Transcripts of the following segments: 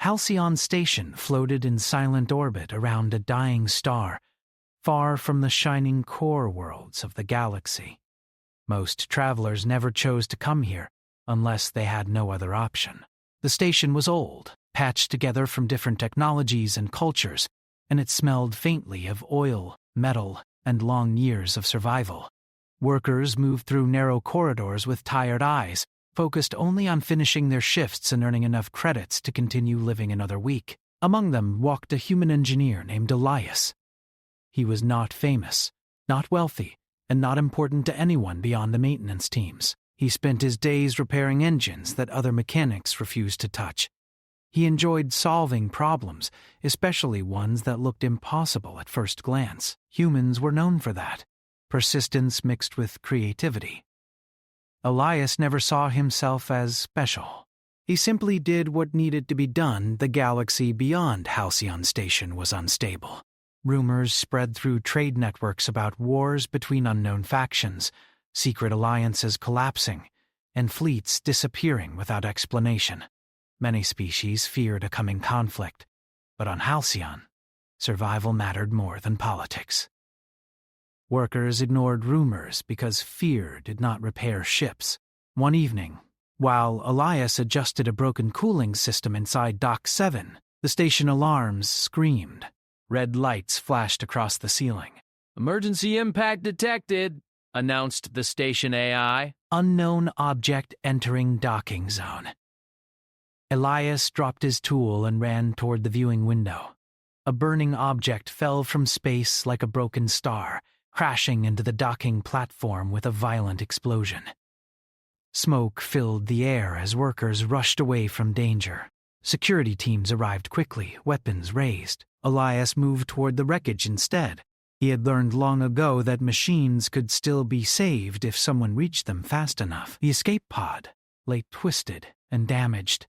Halcyon Station floated in silent orbit around a dying star, far from the shining core worlds of the galaxy. Most travelers never chose to come here unless they had no other option. The station was old, patched together from different technologies and cultures, and it smelled faintly of oil, metal, and long years of survival. Workers moved through narrow corridors with tired eyes, focused only on finishing their shifts and earning enough credits to continue living another week. Among them walked a human engineer named Elias. He was not famous, not wealthy, and not important to anyone beyond the maintenance teams. He spent his days repairing engines that other mechanics refused to touch. He enjoyed solving problems, especially ones that looked impossible at first glance. Humans were known for that, persistence mixed with creativity. Elias never saw himself as special. He simply did what needed to be done. The galaxy beyond Halcyon Station was unstable. Rumors spread through trade networks about wars between unknown factions, secret alliances collapsing, and fleets disappearing without explanation. Many species feared a coming conflict, but on Halcyon, survival mattered more than politics. Workers ignored rumors because fear did not repair ships. One evening, while Elias adjusted a broken cooling system inside Dock 7, the station alarms screamed. Red lights flashed across the ceiling. "Emergency impact detected," announced the station AI. Unknown object entering docking zone. Elias dropped his tool and ran toward the viewing window. A burning object fell from space like a broken star, crashing into the docking platform with a violent explosion. Smoke filled the air as workers rushed away from danger. Security teams arrived quickly, weapons raised. Elias moved toward the wreckage instead. He had learned long ago that machines could still be saved if someone reached them fast enough. The escape pod lay twisted and damaged.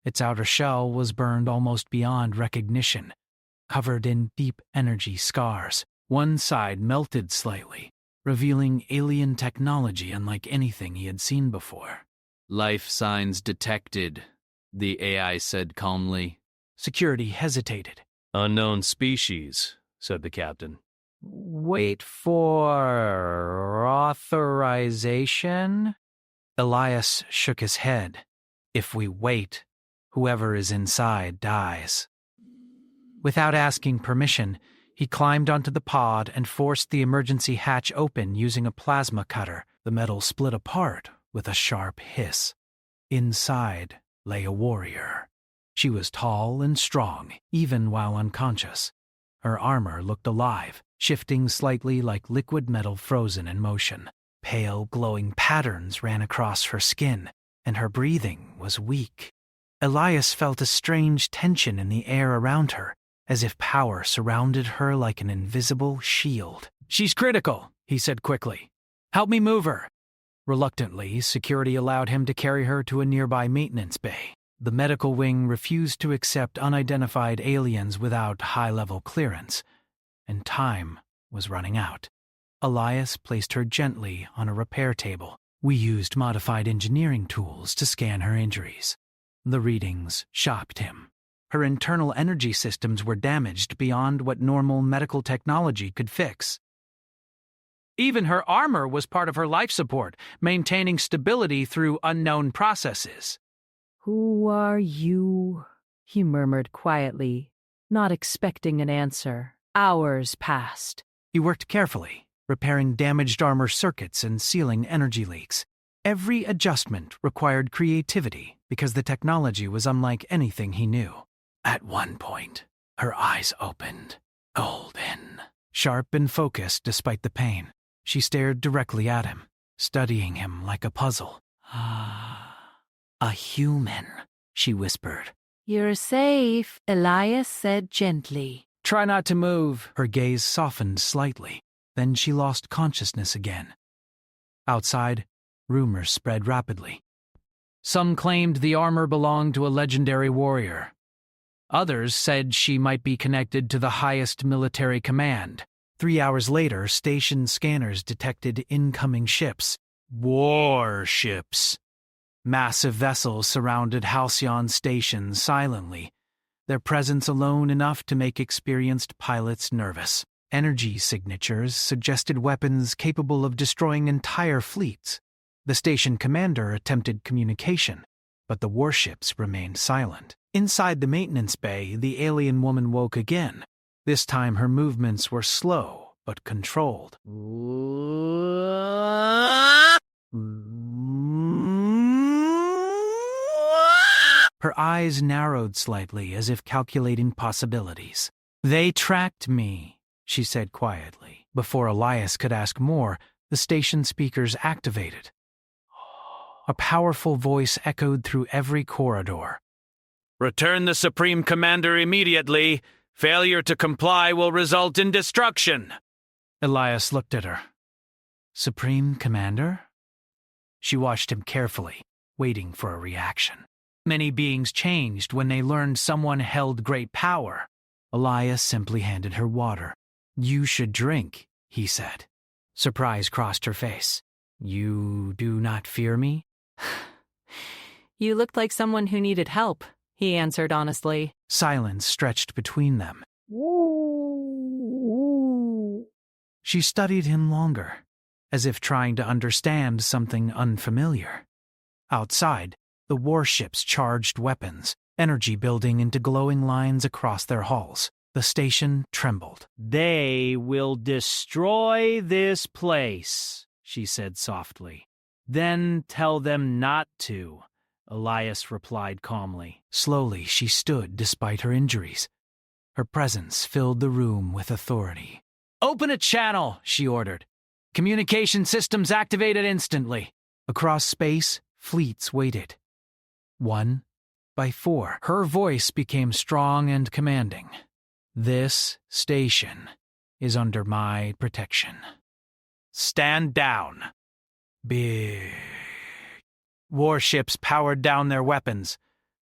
Its outer shell was burned almost beyond recognition, covered in deep energy scars. One side melted slightly, revealing alien technology unlike anything he had seen before. "Life signs detected," the AI said calmly. Security hesitated. "Unknown species," said the captain. "Wait for authorization?" Elias shook his head. "If we wait, whoever is inside dies." Without asking permission, he climbed onto the pod and forced the emergency hatch open using a plasma cutter. The metal split apart with a sharp hiss. Inside lay a warrior. She was tall and strong, even while unconscious. Her armor looked alive, shifting slightly like liquid metal frozen in motion. Pale, glowing patterns ran across her skin, and her breathing was weak. Elias felt a strange tension in the air around her, as if power surrounded her like an invisible shield. "She's critical," he said quickly. "Help me move her." Reluctantly, security allowed him to carry her to a nearby maintenance bay. The medical wing refused to accept unidentified aliens without high-level clearance, and time was running out. Elias placed her gently on a repair table. We used modified engineering tools to scan her injuries. The readings shocked him. Her internal energy systems were damaged beyond what normal medical technology could fix. Even her armor was part of her life support, maintaining stability through unknown processes. "Who are you?" he murmured quietly, not expecting an answer. Hours passed. He worked carefully, repairing damaged armor circuits and sealing energy leaks. Every adjustment required creativity because the technology was unlike anything he knew. At one point, her eyes opened, golden, sharp and focused despite the pain. She stared directly at him, studying him like a puzzle. "A human," she whispered. "You're safe," Elias said gently. "Try not to move." Her gaze softened slightly. Then she lost consciousness again. Outside, rumors spread rapidly. Some claimed the armor belonged to a legendary warrior. Others said she might be connected to the highest military command. 3 hours later, station scanners detected incoming ships. Warships. Massive vessels surrounded Halcyon Station silently, their presence alone enough to make experienced pilots nervous. Energy signatures suggested weapons capable of destroying entire fleets. The station commander attempted communication, but the warships remained silent. Inside the maintenance bay, the alien woman woke again. This time her movements were slow but controlled. Her eyes narrowed slightly as if calculating possibilities. "They tracked me," she said quietly. Before Elias could ask more, the station speakers activated. A powerful voice echoed through every corridor. Return the Supreme Commander immediately. Failure to comply will result in destruction. Elias looked at her. Supreme Commander? She watched him carefully, waiting for a reaction. Many beings changed when they learned someone held great power. Elias simply handed her water. "You should drink," he said. Surprise crossed her face. "You do not fear me?" You looked like someone who needed help, he answered honestly. Silence stretched between them. She studied him longer, as if trying to understand something unfamiliar. Outside, the warships charged weapons, energy building into glowing lines across their hulls. The station trembled. "They will destroy this place," she said softly. "Then tell them not to," Elias replied calmly. Slowly, she stood despite her injuries. Her presence filled the room with authority. "Open a channel," she ordered. "Communication systems activated instantly." Across space, fleets waited. 1 by 4. Her voice became strong and commanding. "This station is under my protection. Stand down." Big. Warships powered down their weapons.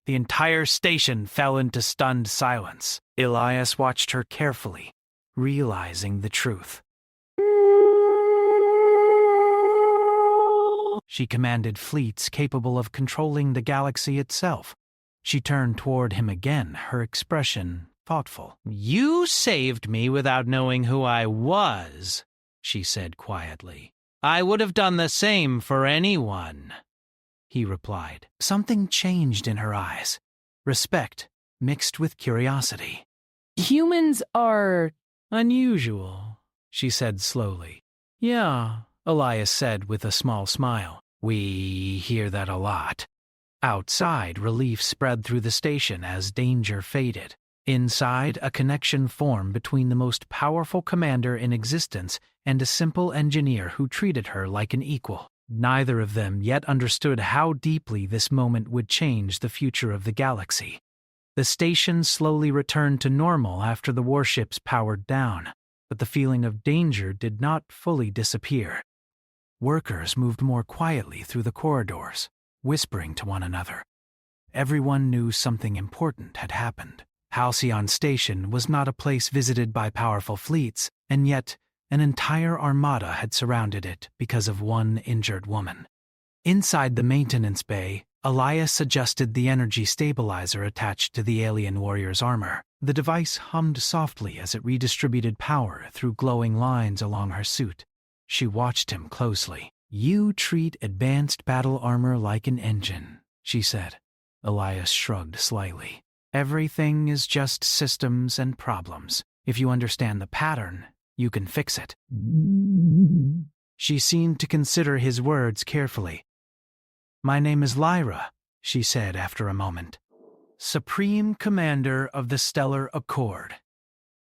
The entire station fell into stunned silence. Elias watched her carefully, realizing the truth. She commanded fleets capable of controlling the galaxy itself. She turned toward him again, her expression thoughtful. "You saved me without knowing who I was," she said quietly. "I would have done the same for anyone," he replied. Something changed in her eyes. Respect mixed with curiosity. "Humans are "Unusual," she said slowly. "Yeah," Elias said with a small smile. "We hear that a lot." Outside, relief spread through the station as danger faded. Inside, a connection formed between the most powerful commander in existence and a simple engineer who treated her like an equal. Neither of them yet understood how deeply this moment would change the future of the galaxy. The station slowly returned to normal after the warships powered down, but the feeling of danger did not fully disappear. Workers moved more quietly through the corridors, whispering to one another. Everyone knew something important had happened. Halcyon Station was not a place visited by powerful fleets, and yet an entire armada had surrounded it because of one injured woman. Inside the maintenance bay, Elias adjusted the energy stabilizer attached to the alien warrior's armor. The device hummed softly as it redistributed power through glowing lines along her suit. She watched him closely. "You treat advanced battle armor like an engine," she said. Elias shrugged slightly. "Everything is just systems and problems. If you understand the pattern, you can fix it." She seemed to consider his words carefully. "My name is Lyra," she said after a moment. "Supreme Commander of the Stellar Accord."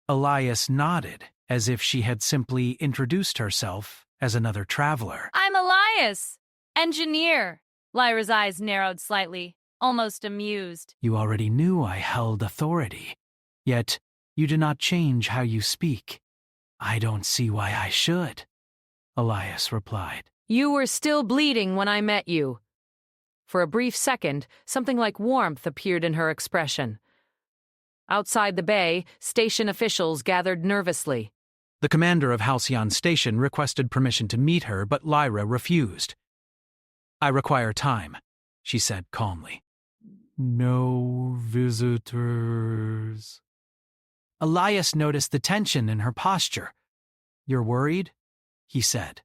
Elias nodded, as if she had simply introduced herself as another traveler. "I'm Elias, engineer." Lyra's eyes narrowed slightly, almost amused. "You already knew I held authority, yet you do not change how you speak." "I don't see why I should," Elias replied. You were still bleeding when I met you. For a brief second, something like warmth appeared in her expression. Outside the bay, station officials gathered nervously. The commander of Halcyon Station requested permission to meet her, but Lyra refused. "I require time," she said calmly. No visitors. Elias noticed the tension in her posture. You're worried? He said.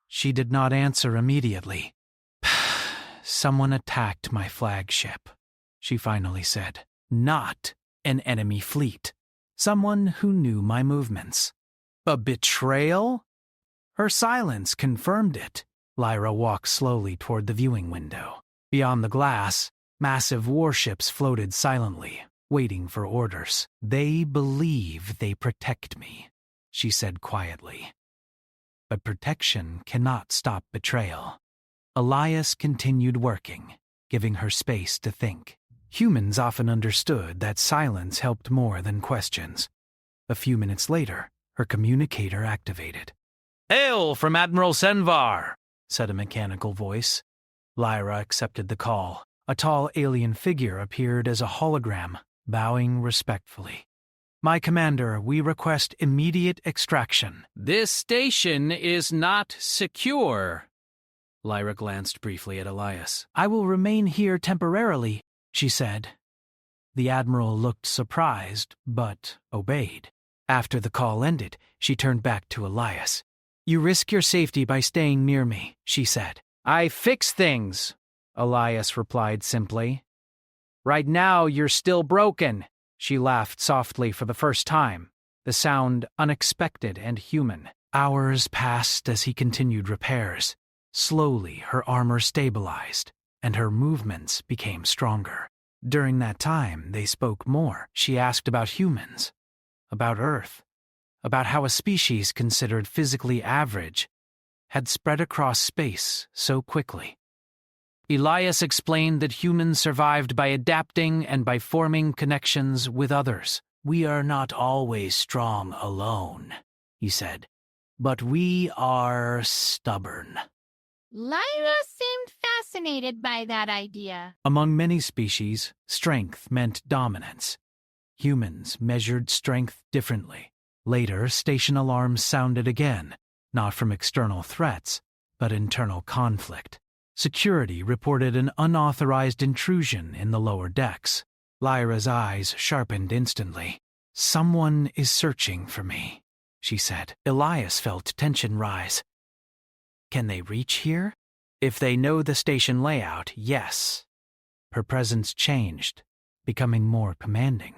She did not answer immediately. Someone attacked my flagship, she finally said. Not an enemy fleet. Someone who knew my movements. A betrayal? Her silence confirmed it. Lyra walked slowly toward the viewing window. Beyond the glass, massive warships floated silently, waiting for orders. They believe they protect me, she said quietly. But protection cannot stop betrayal. Elias continued working, giving her space to think. Humans often understood that silence helped more than questions. A few minutes later, her communicator activated. Hail from Admiral Senvar, said a mechanical voice. Lyra accepted the call. A tall alien figure appeared as a hologram, bowing respectfully. My commander, we request immediate extraction. This station is not secure. Lyra glanced briefly at Elias. I will remain here temporarily, she said. The Admiral looked surprised, but obeyed. After the call ended, she turned back to Elias. You risk your safety by staying near me, she said. I fix things, Elias replied simply. Right now you're still broken. She laughed softly for the first time, the sound unexpected and human. Hours passed as he continued repairs. Slowly, her armor stabilized, and her movements became stronger. During that time, they spoke more. She asked about humans, about Earth, about how a species considered physically average had spread across space so quickly. Elias explained that humans survived by adapting and by forming connections with others. We are not always strong alone, he said, but we are stubborn. Lyra seemed fascinated by that idea. Among many species, strength meant dominance. Humans measured strength differently. Later, station alarms sounded again, not from external threats, but internal conflict. Security reported an unauthorized intrusion in the lower decks. Lyra's eyes sharpened instantly. Someone is searching for me, she said. Elias felt tension rise. Can they reach here? If they know the station layout, yes. Her presence changed, becoming more commanding.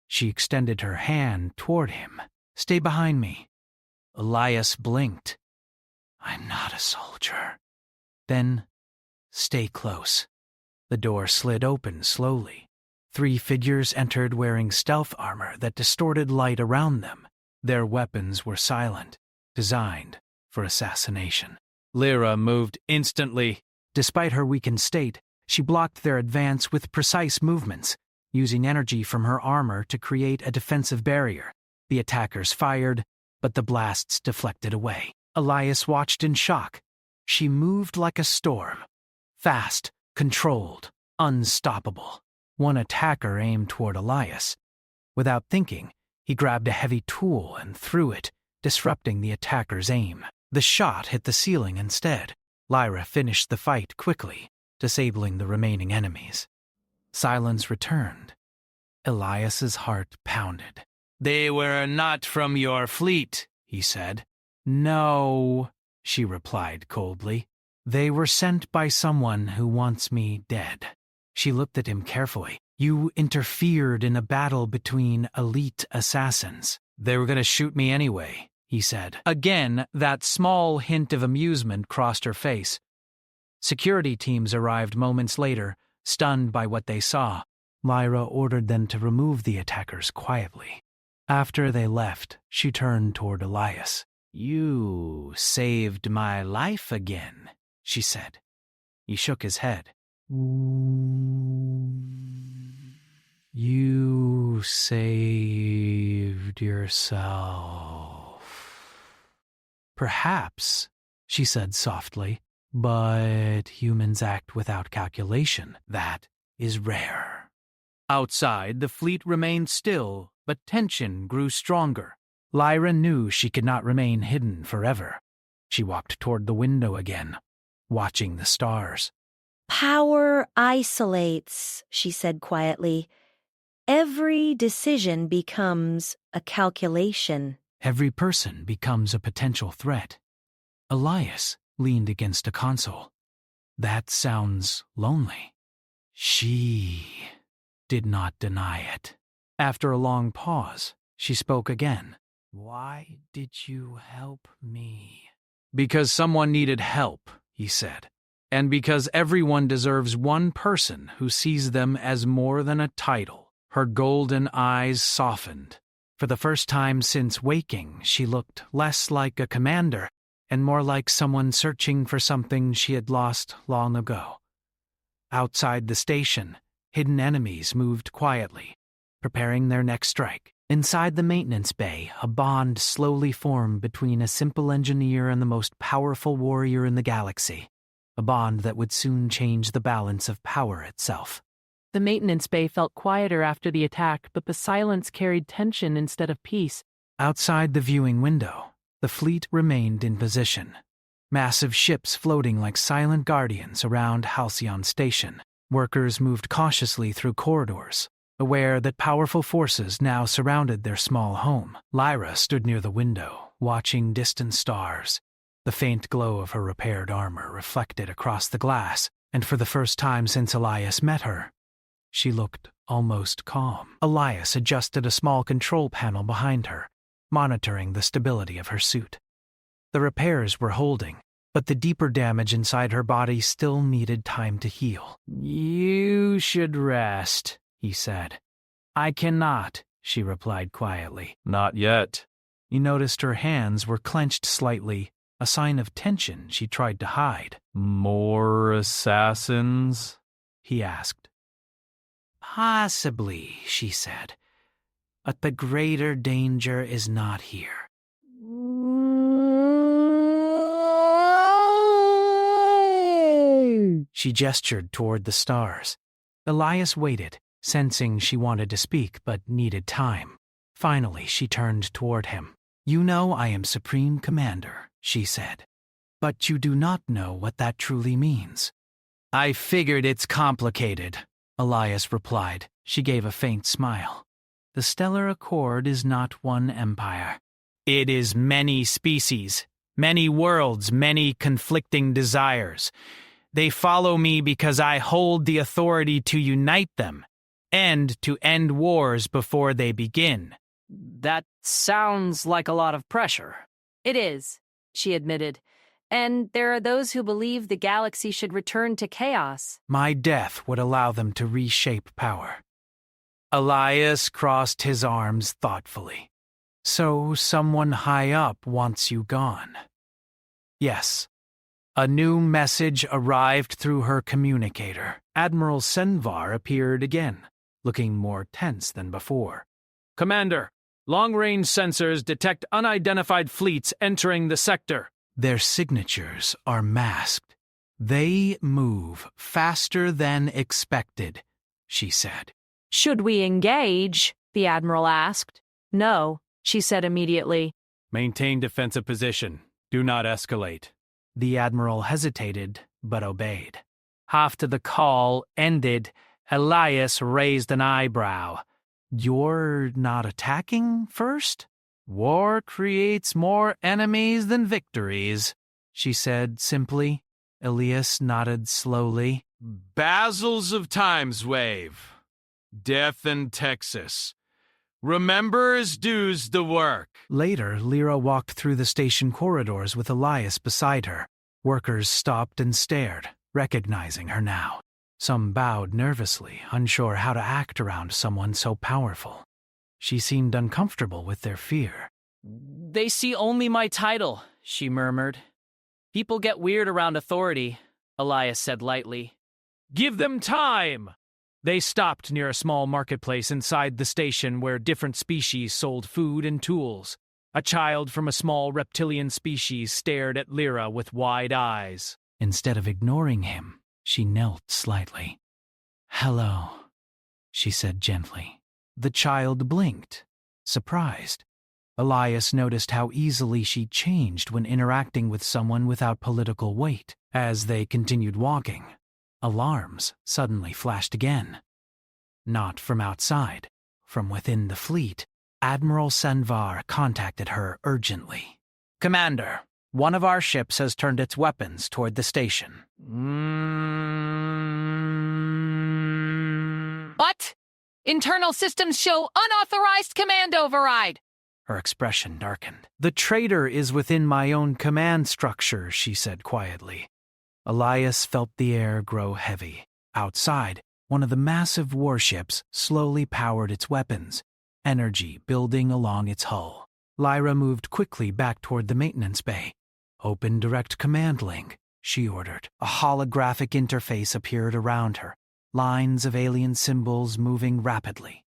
She extended her hand toward him. Stay behind me. Elias blinked. I'm not a soldier. Then, stay close. The door slid open slowly. 3 figures entered wearing stealth armor that distorted light around them. Their weapons were silent, designed for assassination. Lyra moved instantly. Despite her weakened state, she blocked their advance with precise movements, using energy from her armor to create a defensive barrier. The attackers fired, but the blasts deflected away. Elias watched in shock. She moved like a storm. Fast, controlled, unstoppable. One attacker aimed toward Elias. Without thinking, he grabbed a heavy tool and threw it, disrupting the attacker's aim. The shot hit the ceiling instead. Lyra finished the fight quickly, disabling the remaining enemies. Silence returned. Elias's heart pounded. They were not from your fleet, he said. No, she replied coldly. They were sent by someone who wants me dead. She looked at him carefully. You interfered in a battle between elite assassins. They were going to shoot me anyway, he said. Again, that small hint of amusement crossed her face. Security teams arrived moments later, stunned by what they saw. Lyra ordered them to remove the attackers quietly. After they left, she turned toward Elias. You saved my life again, she said. He shook his head. You saved yourself. Perhaps, she said softly, but humans act without calculation. That is rare. Outside, the fleet remained still, but tension grew stronger. Lyra knew she could not remain hidden forever. She walked toward the window again, watching the stars. Power isolates, she said quietly. Every decision becomes a calculation. Every person becomes a potential threat. Elias leaned against a console. That sounds lonely. She did not deny it. After a long pause, she spoke again. Why did you help me? Because someone needed help, he said. And because everyone deserves one person who sees them as more than a title. Her golden eyes softened. For the first time since waking, she looked less like a commander and more like someone searching for something she had lost long ago. Outside the station, hidden enemies moved quietly, preparing their next strike. Inside the maintenance bay, a bond slowly formed between a simple engineer and the most powerful warrior in the galaxy. A bond that would soon change the balance of power itself. The maintenance bay felt quieter after the attack, but the silence carried tension instead of peace. Outside the viewing window, the fleet remained in position. Massive ships floating like silent guardians around Halcyon Station. Workers moved cautiously through corridors, aware that powerful forces now surrounded their small home. Lyra stood near the window, watching distant stars. The faint glow of her repaired armor reflected across the glass, and for the first time since Elias met her, she looked almost calm. Elias adjusted a small control panel behind her, monitoring the stability of her suit. The repairs were holding, but the deeper damage inside her body still needed time to heal. You should rest, he said. I cannot, she replied quietly. Not yet. He noticed her hands were clenched slightly, a sign of tension she tried to hide. More assassins? He asked. Possibly, she said. But the greater danger is not here. She gestured toward the stars. Elias waited, sensing she wanted to speak but needed time. Finally, she turned toward him. You know I am Supreme Commander, she said. But you do not know what that truly means. I figured it's complicated, Elias replied. She gave a faint smile. The Stellar Accord is not one empire. It is many species, many worlds, many conflicting desires. They follow me because I hold the authority to unite them and to end wars before they begin. That sounds like a lot of pressure. It is, she admitted. And there are those who believe the galaxy should return to chaos. My death would allow them to reshape power. Elias crossed his arms thoughtfully. So someone high up wants you gone. Yes. A new message arrived through her communicator. Admiral Senvar appeared again, looking more tense than before. Commander, long-range sensors detect unidentified fleets entering the sector. Their signatures are masked. They move faster than expected, she said. Should we engage? The Admiral asked. No, she said immediately. Maintain defensive position. Do not escalate. The Admiral hesitated, but obeyed. After the call ended, Elias raised an eyebrow. You're not attacking first? War creates more enemies than victories, she said simply. Elias nodded slowly. Basils of Time's Wave. Death in Texas. Remember as do's the work. Later, Lyra walked through the station corridors with Elias beside her. Workers stopped and stared, recognizing her now. Some bowed nervously, unsure how to act around someone so powerful. She seemed uncomfortable with their fear. They see only my title, she murmured. People get weird around authority, Elias said lightly. Give them time! They stopped near a small marketplace inside the station where different species sold food and tools. A child from a small reptilian species stared at Lyra with wide eyes. Instead of ignoring him, she knelt slightly. Hello, she said gently. The child blinked, surprised. Elias noticed how easily she changed when interacting with someone without political weight. As they continued walking, Alarms suddenly flashed again. Not from outside, from within the fleet. Admiral Senvar contacted her urgently. Commander, one of our ships has turned its weapons toward the station. What? Internal systems show unauthorized command override. Her expression darkened. The traitor is within my own command structure, she said quietly. Elias felt the air grow heavy. Outside, one of the massive warships slowly powered its weapons, energy building along its hull. Lyra moved quickly back toward the maintenance bay. "Open direct command link," she ordered. A holographic interface appeared around her, lines of alien symbols moving rapidly.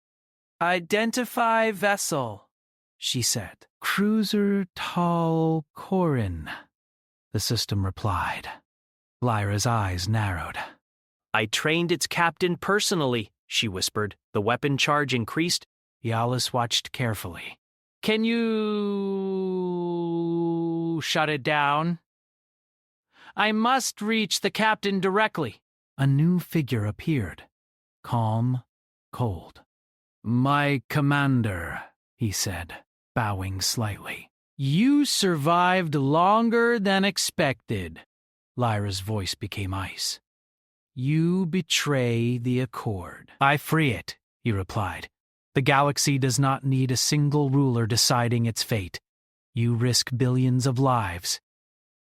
"Identify vessel," she said. "Cruiser Tal Corin," the system replied. Lyra's eyes narrowed. "I trained its captain personally," she whispered. The weapon charge increased. Yalis watched carefully. "Can you shut it down? I must reach the captain directly." A new figure appeared, calm, cold. "My commander," he said, bowing slightly. "You survived longer than expected." Lyra's voice became ice. "You betray the Accord." "I free it," he replied. "The galaxy does not need a single ruler deciding its fate. You risk billions of lives.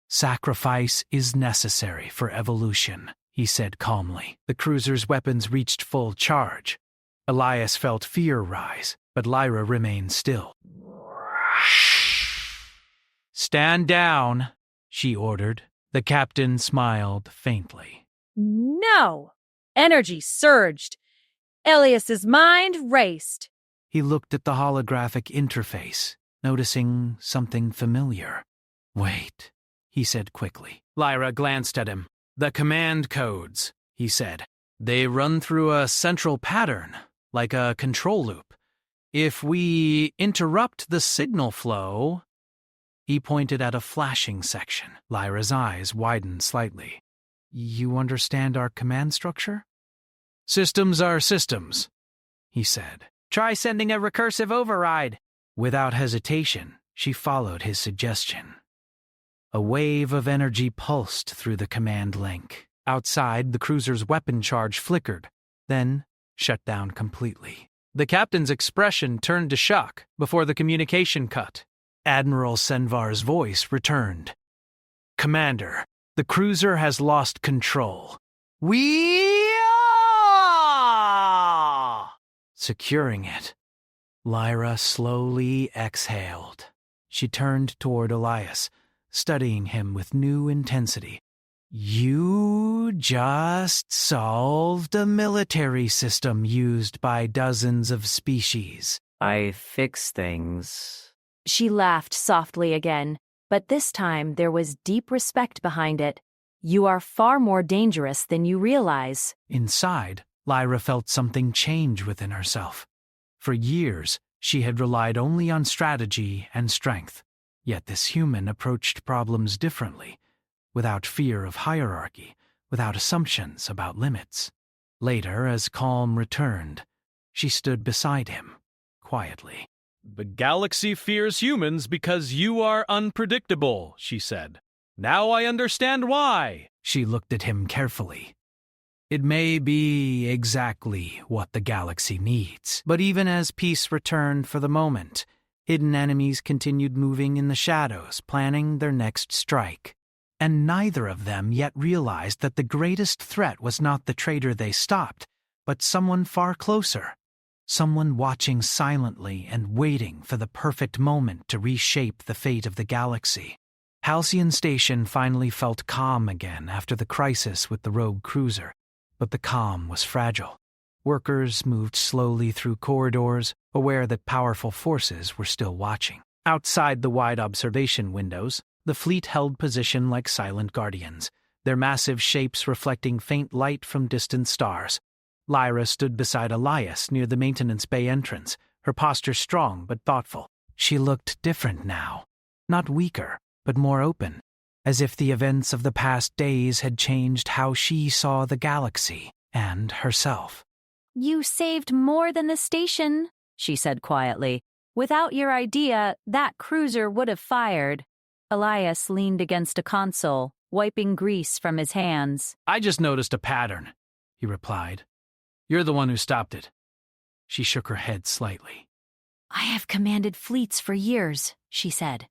Sacrifice is necessary for evolution," he said calmly. The cruiser's weapons reached full charge. Elias felt fear rise, but Lyra remained still. "Stand down," she ordered. The captain smiled faintly. No! Energy surged. Elias's mind raced. He looked at the holographic interface, noticing something familiar. "Wait," he said quickly. Lyra glanced at him. "The command codes," he said. "They run through a central pattern, like a control loop. If we interrupt the signal flow..." He pointed at a flashing section. Lyra's eyes widened slightly. "You understand our command structure?" "Systems are systems," he said. "Try sending a recursive override." Without hesitation, she followed his suggestion. A wave of energy pulsed through the command link. Outside, the cruiser's weapon charge flickered, then shut down completely. The captain's expression turned to shock before the communication cut. Admiral Senvar's voice returned. "Commander, the cruiser has lost control. We are securing it." Lyra slowly exhaled. She turned toward Elias, studying him with new intensity. "You just solved a military system used by dozens of species." "I fix things." She laughed softly again, but this time there was deep respect behind it. "You are far more dangerous than you realize." Inside, Lyra felt something change within herself. For years, she had relied only on strategy and strength. Yet this human approached problems differently, without fear of hierarchy, without assumptions about limits. Later, as calm returned, she stood beside him, quietly. "The galaxy fears humans because you are unpredictable," she said. "Now I understand why." She looked at him carefully. "It may be exactly what the galaxy needs." But even as peace returned for the moment, hidden enemies continued moving in the shadows, planning their next strike. And neither of them yet realized that the greatest threat was not the traitor they stopped, but someone far closer. Someone watching silently and waiting for the perfect moment to reshape the fate of the galaxy. Halcyon Station finally felt calm again after the crisis with the rogue cruiser, but the calm was fragile. Workers moved slowly through corridors, aware that powerful forces were still watching. Outside the wide observation windows, the fleet held position like silent guardians, their massive shapes reflecting faint light from distant stars. Lyra stood beside Elias near the maintenance bay entrance, her posture strong but thoughtful. She looked different now. Not weaker, but more open. as if the events of the past days had changed how she saw the galaxy and herself. You saved more than the station, she said quietly. Without your idea, that cruiser would have fired. Elias leaned against a console, wiping grease from his hands. I just noticed a pattern, he replied. You're the one who stopped it. She shook her head slightly. I have commanded fleets for years, she said.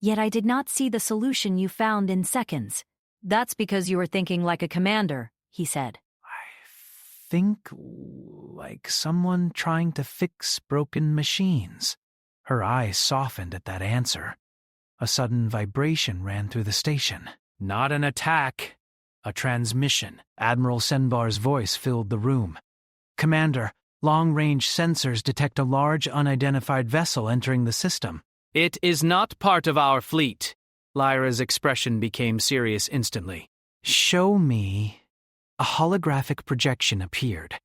Yet I did not see the solution you found in seconds. That's because you were thinking like a commander, he said. I think like someone trying to fix broken machines. Her eyes softened at that answer. A sudden vibration ran through the station. Not an attack, a transmission. Admiral Senbar's voice filled the room. Commander, long-range sensors detect a large unidentified vessel entering the system. It is not part of our fleet. Lyra's expression became serious instantly. Show me. A holographic projection appeared,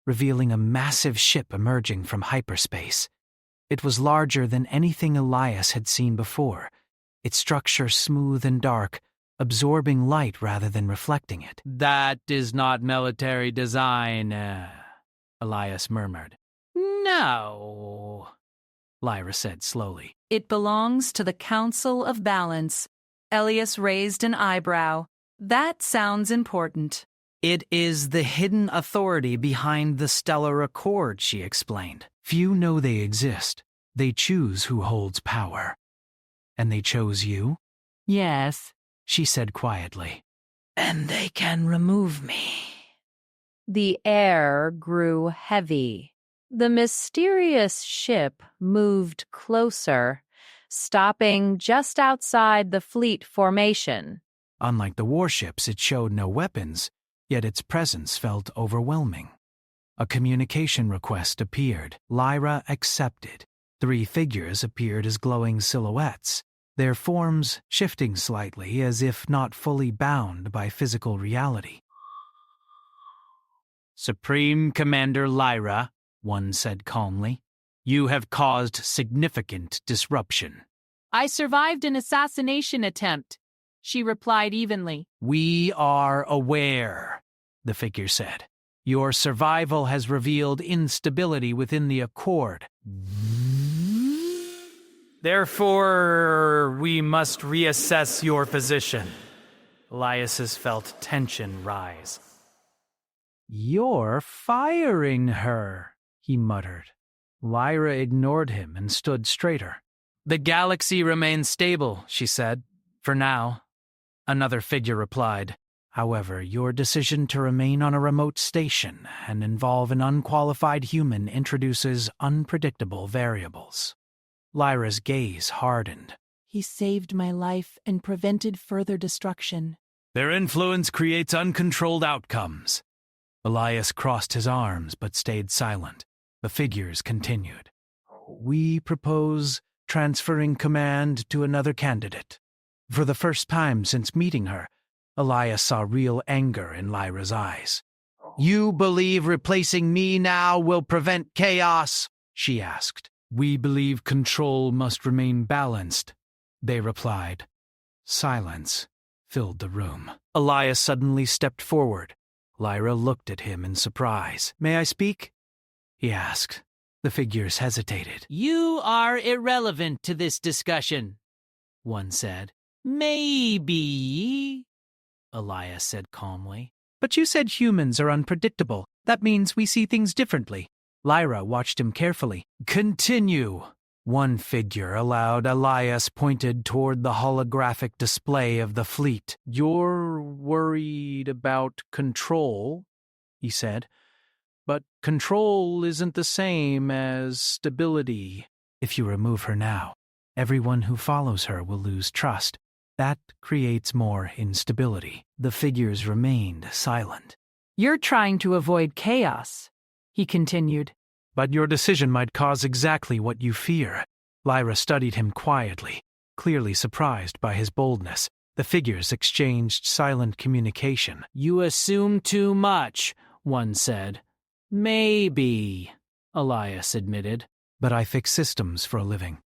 revealing a massive ship emerging from hyperspace. It was larger than anything Elias had seen before, its structure smooth and dark, absorbing light rather than reflecting it. That is not military design, Elias murmured. No, Lyra said slowly. It belongs to the Council of Balance. Elias raised an eyebrow. That sounds important. It is the hidden authority behind the Stellar Accord, she explained. Few know they exist. They choose who holds power. And they chose you? Yes, she said quietly. And they can remove me. The air grew heavy. The mysterious ship moved closer, stopping just outside the fleet formation. Unlike the warships, it showed no weapons, yet its presence felt overwhelming. A communication request appeared. Lyra accepted. 3 figures appeared as glowing silhouettes, their forms shifting slightly as if not fully bound by physical reality. Supreme Commander Lyra, one said calmly, you have caused significant disruption. I survived an assassination attempt, she replied evenly. We are aware, the figure said. Your survival has revealed instability within the Accord. Therefore, we must reassess your position. Elias felt tension rise. You're firing her, he muttered. Lyra ignored him and stood straighter. The galaxy remains stable, she said. For now. Another figure replied. However, your decision to remain on a remote station and involve an unqualified human introduces unpredictable variables. Lyra's gaze hardened. He saved my life and prevented further destruction. Their influence creates uncontrolled outcomes. Elias crossed his arms but stayed silent. The figures continued. We propose transferring command to another candidate. For the first time since meeting her, Elias saw real anger in Lyra's eyes. You believe replacing me now will prevent chaos? She asked. We believe control must remain balanced, they replied. Silence filled the room. Elias suddenly stepped forward. Lyra looked at him in surprise. May I speak? He asked. The figures hesitated. You are irrelevant to this discussion, one said. Maybe, Elias said calmly. But you said humans are unpredictable. That means we see things differently. Lyra watched him carefully. Continue. One figure aloud, Elias pointed toward the holographic display of the fleet. You're worried about control, he said. But control isn't the same as stability. If you remove her now, everyone who follows her will lose trust. That creates more instability. The figures remained silent. You're trying to avoid chaos, he continued. But your decision might cause exactly what you fear. Lyra studied him quietly, clearly surprised by his boldness. The figures exchanged silent communication. You assume too much, one said. Maybe, Elias admitted. But I fix systems for a living.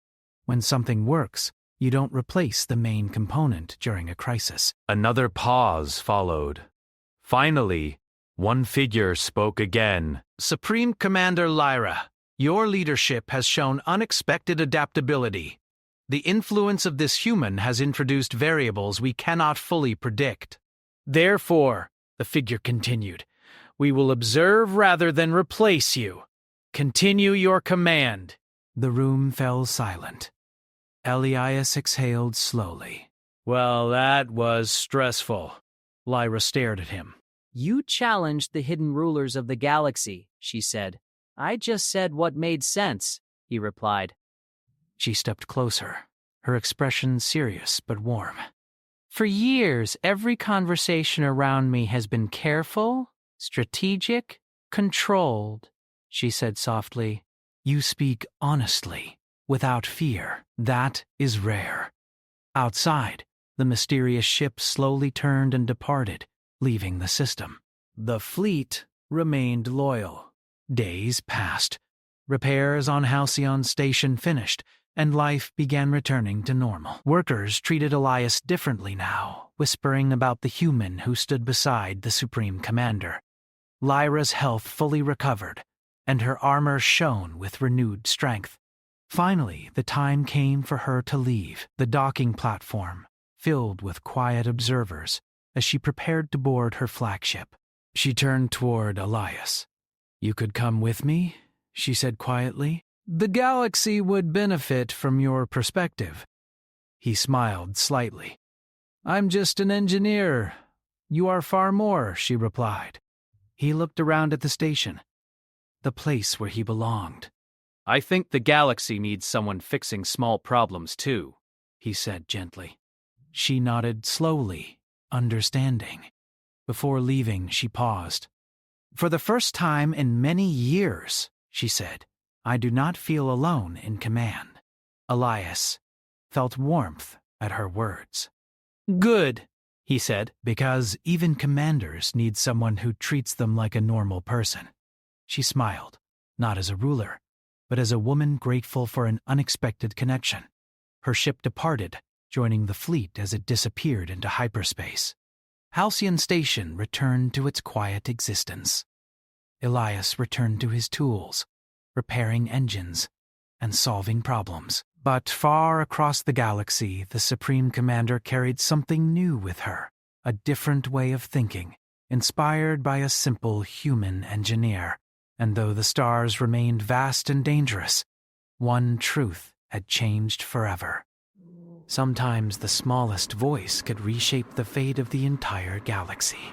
When something works, You don't replace the main component during a crisis. Another pause followed. Finally, one figure spoke again. Supreme Commander Lyra, your leadership has shown unexpected adaptability. The influence of this human has introduced variables we cannot fully predict. Therefore, the figure continued, we will observe rather than replace you. Continue your command. The room fell silent. Elias exhaled slowly. Well, that was stressful. Lyra stared at him. You challenged the hidden rulers of the galaxy, she said. I just said what made sense, he replied. She stepped closer, her expression serious but warm. For years, every conversation around me has been careful, strategic, controlled, she said softly. You speak honestly, without fear. That is rare. Outside, the mysterious ship slowly turned and departed, leaving the system. The fleet remained loyal. Days passed. Repairs on Halcyon Station finished, and life began returning to normal. Workers treated Elias differently now, whispering about the human who stood beside the Supreme Commander. Lyra's health fully recovered, and her armor shone with renewed strength. Finally, the time came for her to leave the docking platform, filled with quiet observers, as she prepared to board her flagship. She turned toward Elias. You could come with me, she said quietly. The galaxy would benefit from your perspective. He smiled slightly. I'm just an engineer. You are far more, she replied. He looked around at the station, the place where he belonged. I think the galaxy needs someone fixing small problems too, he said gently. She nodded slowly, understanding. Before leaving, she paused. For the first time in many years, she said, I do not feel alone in command. Elias felt warmth at her words. Good, he said, because even commanders need someone who treats them like a normal person. She smiled, not as a ruler, but as a woman grateful for an unexpected connection. Her ship departed, joining the fleet as it disappeared into hyperspace. Halcyon Station returned to its quiet existence. Elias returned to his tools, repairing engines and solving problems. But far across the galaxy, the Supreme Commander carried something new with her, a different way of thinking, inspired by a simple human engineer. And though the stars remained vast and dangerous, one truth had changed forever. Sometimes the smallest voice could reshape the fate of the entire galaxy.